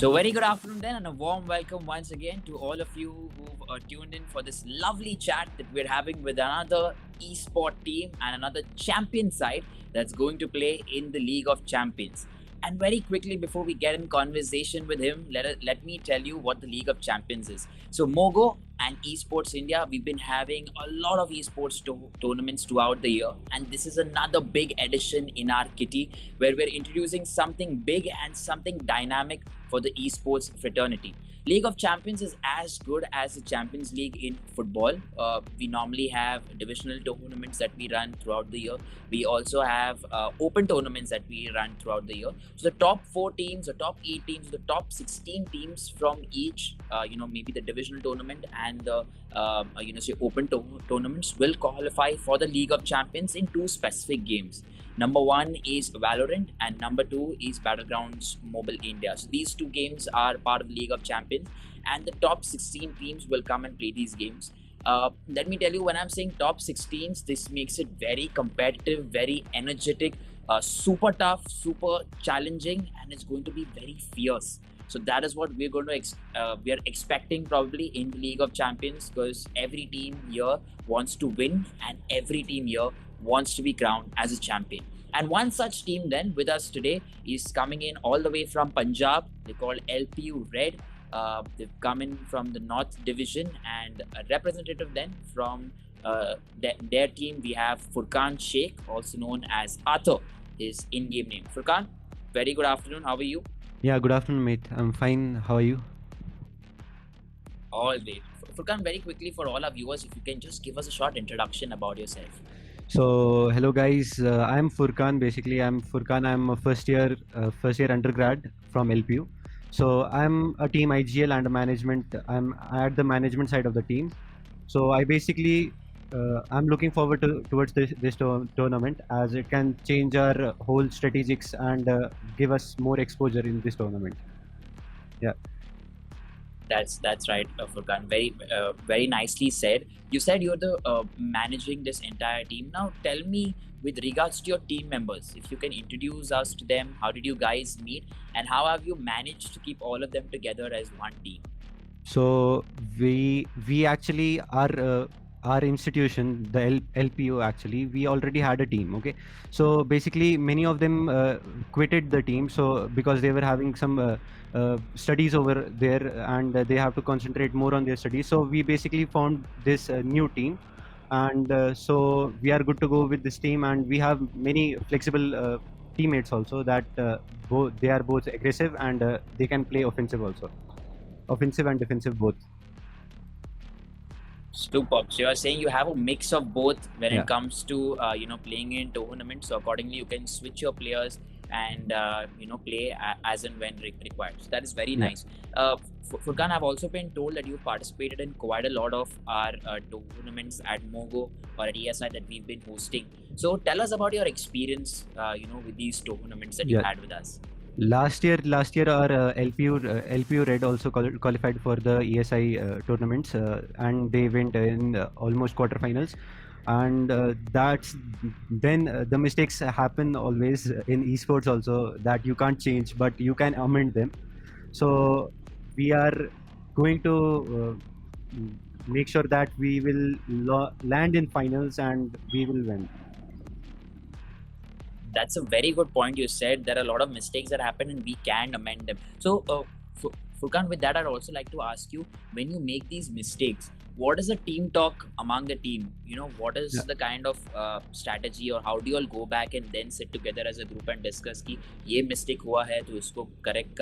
So, very good afternoon, then, and a warm welcome once again to all of you who've tuned in for this lovely chat that we're having with another esport team and another champion side that's going to play in the League of Champions. And very quickly, before we get in conversation with him, let me tell you what the League of Champions is. So, Mogo and Esports India, we've been having a lot of esports tournaments throughout the year, and this is another big addition in our kitty where we're introducing something big and something dynamic for the esports fraternity. League of Champions is as good as the Champions League in football. We normally have divisional tournaments that we run throughout the year. We also have open tournaments that we run throughout the year. So the top 4 teams, the top 8 teams, the top 16 teams from each, maybe the divisional tournament and the say open tournaments will qualify for the League of Champions in 2 specific games. Number 1 is Valorant and number 2 is Battlegrounds Mobile India. So these 2 games are part of the League of Champions, and the top 16 teams will come and play these games. Let me tell you, when I'm saying top 16s, this makes it very competitive, very energetic, super tough, super challenging, and it's going to be very fierce. So that is what we're going to we are expecting probably in the League of Champions, because every team here wants to win and every team here wants to be crowned as a champion. And one such team then with us today is coming in all the way from Punjab. They're called LPU Red. They've come in from the North Division, and a representative then from their team, we have Furkan Sheikh, also known as Arthur, his in-game name. Furkan, very good afternoon. How are you? Yeah, good afternoon, mate. I'm fine. How are you? All great. Furkan, very quickly for all our viewers, if you can just give us a short introduction about yourself. So, hello guys. I'm Furkan. Basically, I'm Furkan. I'm a first year undergrad from LPU. So I'm a team IGL and a management. I'm at the management side of the team. So I basically I'm looking forward towards this tournament, as it can change our whole strategics and give us more exposure in this tournament. Yeah. That's right, Furkan. Very nicely said. You said you're the managing this entire team. Now tell me, with regards to your team members, if you can introduce us to them. How did you guys meet, and how have you managed to keep all of them together as one team? So we actually our institution, the LPU, actually we already had a team. Okay, so basically many of them quitted the team, so because they were having some studies over there, and they have to concentrate more on their studies. So we basically found this new team, and so we are good to go with this team, and we have many flexible teammates also, that they are both aggressive and they can play offensive also. Offensive and defensive both. Superb. So you're saying you have a mix of both when Yeah. it comes to playing in tournaments. So accordingly, you can switch your players and play as and when required. So that is very Yeah. nice. Furkan, I've also been told that you've participated in quite a lot of our tournaments at Mogo or at ESI that we've been hosting. So tell us about your experience, with these tournaments that you Yeah. had with us. Last year, our LPU Red also qualified for the ESI tournaments, and they went in almost quarterfinals. And that's then the mistakes happen always in esports also, that you can't change, but you can amend them. So we are going to make sure that we will land in finals and we will win. That's a very good point. You said there are a lot of mistakes that happen and we can amend them. So, Furkan, with that, I'd also like to ask you, when you make these mistakes, what is the team talk among the team? What is the kind of strategy, or how do you all go back and then sit together as a group and discuss कि ये mistake हुआ है तो इसको correct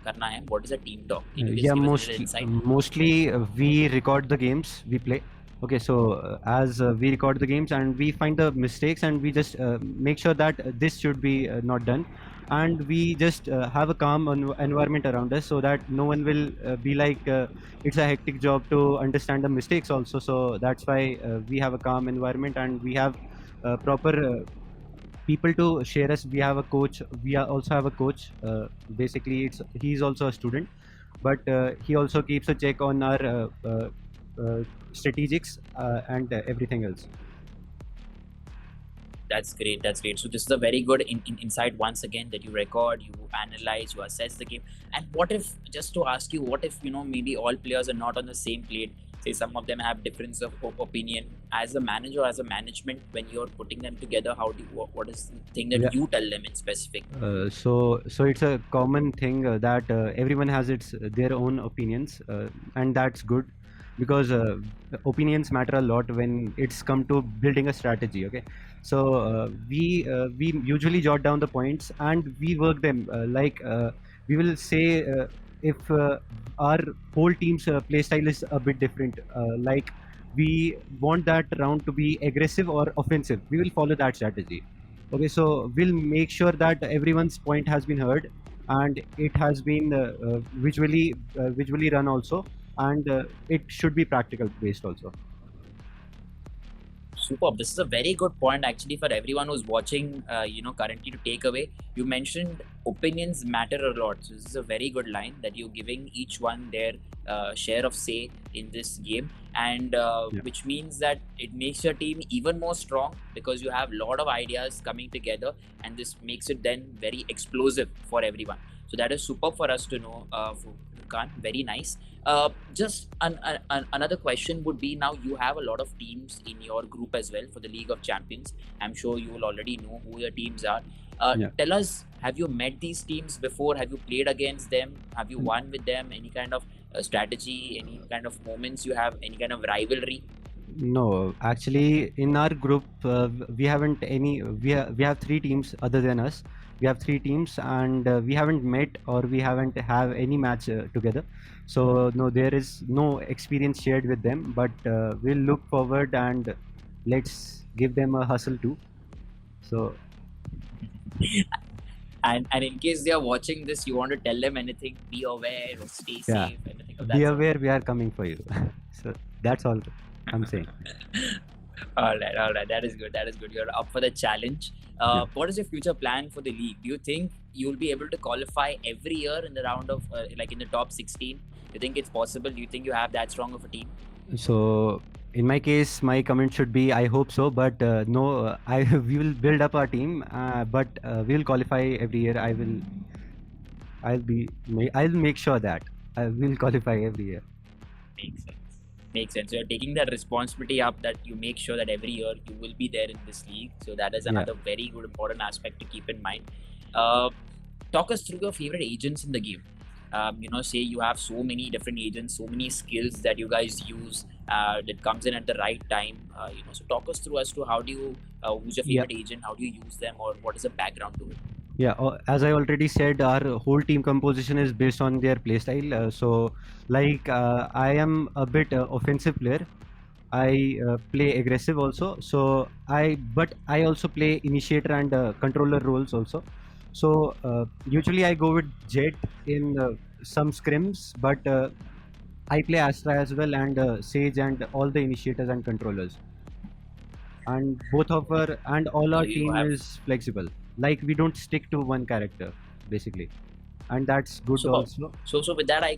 करना है? What is the team talk? Can you just give us a little insight? Mostly we record the games we play. Okay, so as we record the games and we find the mistakes, and we just make sure that this should be not done, and we just have a calm environment around us, so that no one will be like it's a hectic job to understand the mistakes also. So that's why we have a calm environment, and we have proper people to share us. We have a coach. We also have a coach. Basically, he's also a student, but he also keeps a check on our strategics and everything else. That's great. That's great. So this is a very good insight once again that you record, you analyze, you assess the game. And what if, just to ask you, what if maybe all players are not on the same plate? Say some of them have difference of opinion. As a manager, as a management, when you're putting them together, how do what is the thing that Yeah. you tell them in specific? So it's a common thing that everyone has their own opinions, and that's good because opinions matter a lot when it's come to building a strategy. Okay, so we usually jot down the points and we work them. We will say if our whole team's play style is a bit different, like we want that round to be aggressive or offensive, we will follow that strategy. Okay, so we'll make sure that everyone's point has been heard and it has been visually run also, and it should be practical based also. Superb. This is a very good point actually for everyone who's watching, currently to take away. You mentioned opinions matter a lot. So this is a very good line that you're giving each one their share of say in this game, and Yeah. which means that it makes your team even more strong because you have a lot of ideas coming together, and this makes it then very explosive for everyone. So that is superb for us to know, Furkan. Very nice. Just another question would be, now you have a lot of teams in your group as well for the League of Champions. I'm sure you will already know who your teams are. Yeah. Tell us, have you met these teams before? Have you played against them? Have you won with them? Any kind of strategy, any kind of moments you have, any kind of rivalry? No, actually, in our group, we haven't any. We have three teams other than us. We have three teams, and we haven't met or we haven't have any match together. So no, there is no experience shared with them. But we'll look forward and let's give them a hustle too. So And in case they are watching this, you want to tell them anything, be aware or stay yeah, safe, anything of be that sort? aware we are coming for you. So that's all I'm saying. All right. That is good. That is good. You're up for the challenge. Yeah. What is your future plan for the league? Do you think you'll be able to qualify every year in the round of, like in the top 16? Do you think it's possible? Do you think you have that strong of a team? So in my case, my comment should be I hope so, but no, I we will build up our team, but we will qualify every year. I'll make sure that I will qualify every year. Makes sense. Makes sense. So you're taking that responsibility up that you make sure that every year you will be there in this league. So that is Yeah. another very good important aspect to keep in mind. Uh, Talk us through your favorite agents in the game. Say you have so many different agents, so many skills that you guys use that comes in at the right time. So talk us through as to how do you who's your Yeah. favorite agent, how do you use them, or what is the background to it? Yeah, as I already said, our whole team composition is based on their playstyle. I am a bit offensive player. I play aggressive also. But I also play initiator and controller roles also. So usually I go with Jet in some scrims, but I play Astra as well and Sage and all the initiators and controllers. And all So our you team have is flexible. Like we don't stick to one character basically, and that's good superb. also. So with that, I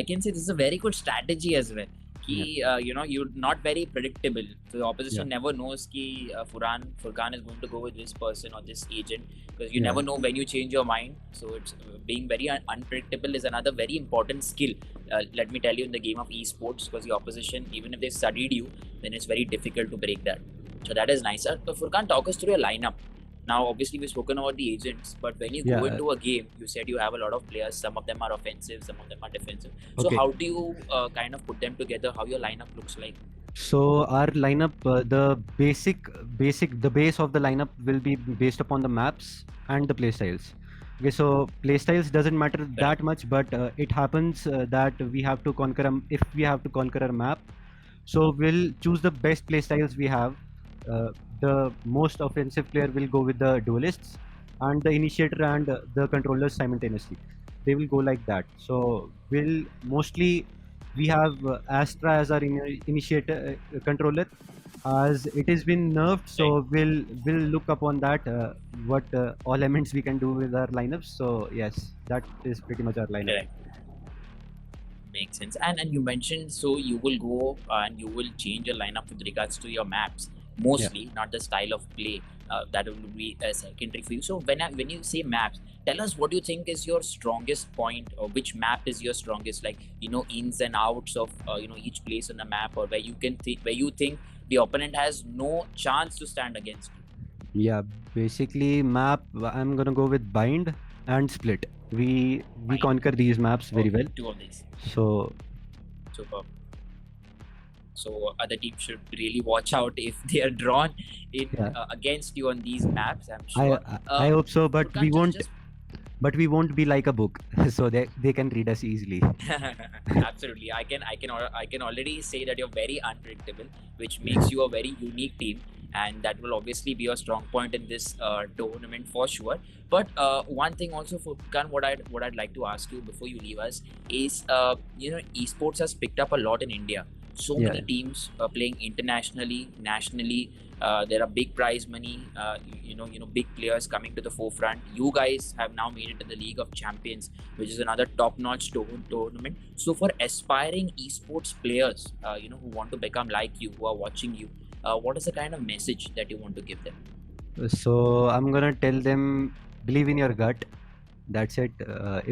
can say this is a very good strategy as well. Yeah. You're not very predictable. So the opposition Yeah. never knows Furkan is going to go with this person or this agent, because you Yeah. never know when you change your mind. So it's being very unpredictable is another very important skill. Let me tell you, in the game of esports, because the opposition, even if they studied you, then it's very difficult to break that. So that is nice. Furkan, talk us through your lineup. Now, obviously, we've spoken about the agents, but when you go Yeah. into a game, you said you have a lot of players. Some of them are offensive, some of them are defensive. So, Okay. how do you kind of put them together? How your lineup looks like? So our lineup, the base of the lineup will be based upon the maps and the playstyles. Okay, so playstyles doesn't matter that much, but it happens that if we have to conquer a map, so we'll choose the best playstyles we have. The most offensive player will go with the duelists, and the initiator and the controllers simultaneously. They will go like that. So we have Astra as our initiator controller, as it has been nerfed. So we'll look upon that what all elements we can do with our lineups. So yes, that is pretty much our lineup. Correct. Makes sense. And you mentioned, so you will go and you will change your lineup with regards to your maps. mostly, not the style of play. That will be secondary for you. So when you say maps, tell us what you think is your strongest point, or which map is your strongest, like ins and outs of each place on the map, or where you think the opponent has no chance to stand against you. Yeah, basically map. I'm gonna go with bind and split. We Fine. conquer these maps very Okay, well. two of these. So Superb. So other teams should really watch out if they are drawn in yeah, against you on these maps, I'm I sure. I, I hope so, but we Furkan, just won't. just But we won't be like a book, so they can read us easily. absolutely, I can already say that you're very unpredictable, which makes you a very unique team, and that will obviously be a strong point in this tournament for sure. But one thing also, for Furkan, what I'd like to ask you before you leave us is, esports has picked up a lot in India. So Yeah, many teams playing internationally, nationally. There are big prize money, big players coming to the forefront. You guys have now made it to the League of Champions, which is another top-notch tournament. So for aspiring esports players, who want to become like you, who are watching you, what is the kind of message that you want to give them? so I'm gonna tell them, believe in your gut. That's it.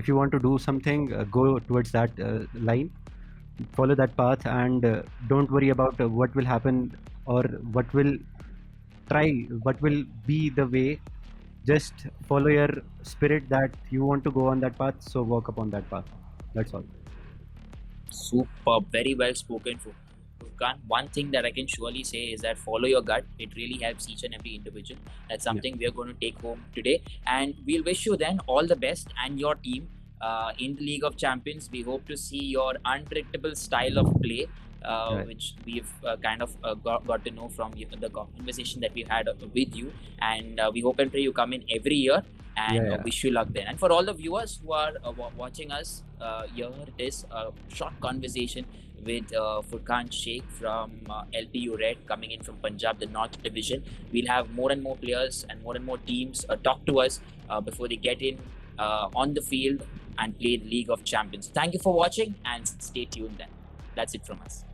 If you want to do something, go towards that line, follow that path, and don't worry about what will happen or what will try, what will be the way. Just follow your spirit that you want to go on that path. So walk upon that path. That's all. Super, very well spoken, Furkan. One thing that I can surely say is that follow your gut. It really helps each and every individual. That's Yeah. something we are going to take home today. And we'll wish you then all the best and your team in the League of Champions. We hope to see your unpredictable style of play, Right. which we've kind of got to know from the conversation that we've had with you. And we hope and pray you come in every year, Yeah, and yeah. wish you luck then. And for all the viewers who are watching us, here it is a short conversation with Furkan Sheikh from LPU Red, coming in from Punjab, the North Division. We'll have more and more players and more teams talk to us before they get in on the field and play the League of Champions. Thank you for watching, and stay tuned then. That's it from us.